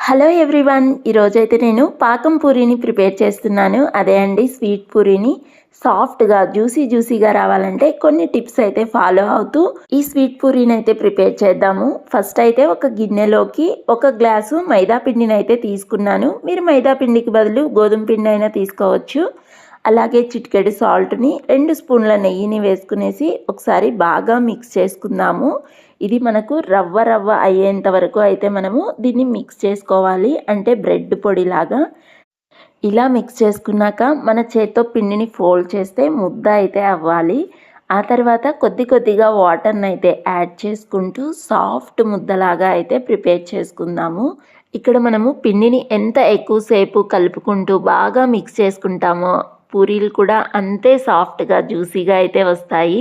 Hello everyone, ఈరోజైతే నేను పాకం పూరీని ప్రిపేర్ చేస్తున్నాను. అదే అండి స్వీట్ పూరీని సాఫ్ట్గా జ్యూసీగా రావాలంటే కొన్ని టిప్స్ అయితే ఫాలో అవుతూ ఈ స్వీట్ పూరీని అయితే ప్రిపేర్ చేద్దాము. ఫస్ట్ అయితే ఒక గిన్నెలోకి 1 గ్లాసు మైదా పిండిని అయితే తీసుకున్నాను. మీరు మైదా పిండికి బదులు గోధుమ పిండి అయినా తీసుకోవచ్చు. అలాగే చిటికెడు సాల్ట్ని 2 స్పూన్ల నెయ్యిని వేసుకునేసి ఒకసారి బాగా మిక్స్ చేసుకుందాము. ఇది మనకు రవ్వ అయ్యేంత వరకు అయితే మనము దీన్ని మిక్స్ చేసుకోవాలి. అంటే బ్రెడ్ పొడిలాగా ఇలా మిక్స్ చేసుకున్నాక మన చేత్తో పిండిని ఫోల్డ్ చేస్తే ముద్ద అయితే అవ్వాలి. ఆ తర్వాత కొద్దిగా వాటర్ని అయితే యాడ్ చేసుకుంటూ సాఫ్ట్ ముద్దలాగా అయితే ప్రిపేర్ చేసుకుందాము. ఇక్కడ మనము పిండిని ఎంత ఎక్కువసేపు కలుపుకుంటూ బాగా మిక్స్ చేసుకుంటామో పూరీలు కూడా అంతే సాఫ్ట్గా జ్యూసీగా అయితే వస్తాయి.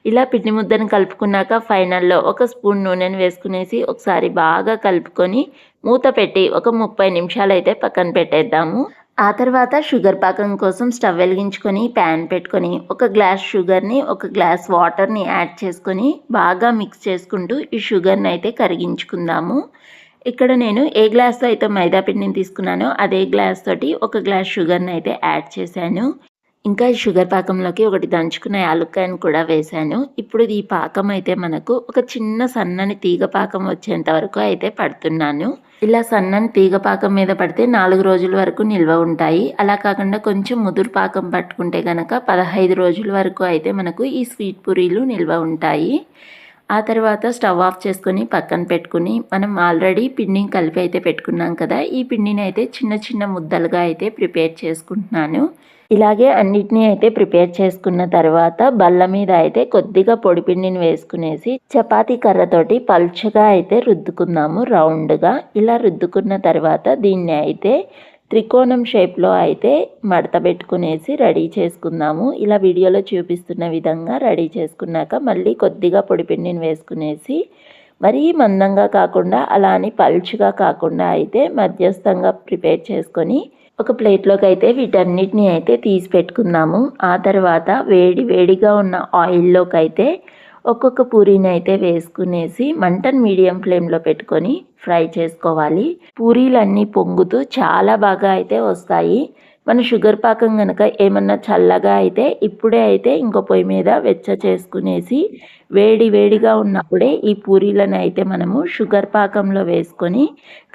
ఇలా పిండి ముద్దను కలుపుకున్నాక ఫైనల్లో 1 స్పూన్ నూనెను వేసుకునేసి ఒకసారి బాగా కలుపుకొని మూత పెట్టి ఒక 30 నిమిషాలు అయితే పక్కన పెట్టేద్దాము. ఆ తర్వాత షుగర్ పాకం కోసం స్టవ్ వెలిగించుకొని ప్యాన్ పెట్టుకొని 1 గ్లాస్ షుగర్ని 1 గ్లాస్ వాటర్ని యాడ్ చేసుకొని బాగా మిక్స్ చేసుకుంటూ ఈ షుగర్ని అయితే కరిగించుకుందాము. ఇక్కడ నేను ఏ గ్లాస్తో అయితే మైదా పిండిని తీసుకున్నానో అదే గ్లాస్ తోటి 1 గ్లాస్ షుగర్ని అయితే యాడ్ చేశాను. ఇంకా ఈ షుగర్ పాకంలోకి ఒకటి దంచుకున్న యాలుక్కాయను కూడా వేశాను. ఇప్పుడు ఈ పాకం అయితే మనకు ఒక చిన్న సన్నని తీగ పాకం వచ్చేంత వరకు అయితే పడుతున్నాను. ఇలా సన్నని తీగ పాకం మీద పడితే 4 రోజుల వరకు నిల్వ ఉంటాయి. అలా కాకుండా కొంచెం ముదురు పాకం పట్టుకుంటే కనుక 15 రోజుల వరకు అయితే మనకు ఈ స్వీట్ పూరీలు నిల్వ ఉంటాయి. ఆ తర్వాత స్టవ్ ఆఫ్ చేసుకొని పక్కన పెట్టుకుని మనం ఆల్రెడీ పిండిని కలిపి అయితే పెట్టుకున్నాం కదా, ఈ పిండిని అయితే చిన్న ముద్దలుగా అయితే ప్రిపేర్ చేసుకుంటున్నాను. ఇలాగే అన్నిటినీ అయితే ప్రిపేర్ చేసుకున్న తర్వాత బల్ల మీద అయితే కొద్దిగా పొడి పిండిని వేసుకునేసి చపాతీ కర్రతోటి పల్చగా అయితే రుద్దుకుందాము రౌండ్గా. ఇలా రుద్దుకున్న తర్వాత దీన్ని అయితే త్రికోణం షేప్లో అయితే మడత పెట్టుకునేసి రెడీ చేసుకుందాము. ఇలా వీడియోలో చూపిస్తున్న విధంగా రెడీ చేసుకున్నాక మళ్ళీ కొద్దిగా పొడిపిండిని వేసుకునేసి మరీ మందంగా కాకుండా అలా అని పలుచుగా కాకుండా అయితే మధ్యస్థంగా ప్రిపేర్ చేసుకొని ఒక ప్లేట్లోకి అయితే వీటన్నిటిని అయితే తీసి పెట్టుకుందాము. ఆ తర్వాత వేడిగా ఉన్న ఆయిల్లోకి అయితే ఒక్కొక్క పూరీని అయితే వేసుకునేసి మంటను మీడియం ఫ్లేమ్లో పెట్టుకొని ఫ్రై చేసుకోవాలి. పూరీలన్నీ పొంగుతూ చాలా బాగా అయితే వస్తాయి. మన షుగర్ పాకం కనుక ఏమన్నా చల్లగా అయితే ఇప్పుడే అయితే ఇంకో పొయ్యి మీద వెచ్చ చేసుకునేసి వేడిగా ఉన్నప్పుడే ఈ పూరీలను అయితే మనము షుగర్ పాకంలో వేసుకొని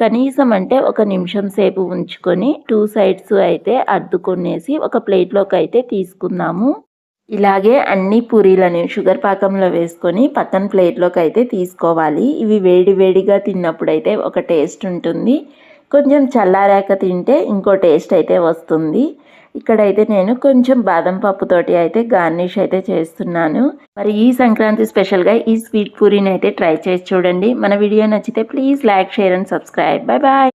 కనీసం అంటే 1 నిమిషం సేపు ఉంచుకొని 2 సైడ్స్ అయితే అద్దుకొనేసి ఒక ప్లేట్లోకి అయితే తీసుకుందాము. ఇలాగే అన్ని పూరీలను షుగర్ పాకంలో వేసుకొని పక్కన ప్లేట్లోకి అయితే తీసుకోవాలి. ఇవి వేడిగా తిన్నప్పుడైతే ఒక టేస్ట్ ఉంటుంది. కొంచెం చల్లారాక తింటే ఇంకో టేస్ట్ అయితే వస్తుంది. ఇక్కడైతే నేను కొంచెం బాదం పప్పుతోటి అయితే గార్నిష్ అయితే చేస్తున్నాను. మరి ఈ సంక్రాంతి స్పెషల్గా ఈ స్వీట్ పూరీని అయితే ట్రై చేసి చూడండి. మన వీడియో నచ్చితే please like, share and subscribe. Bye.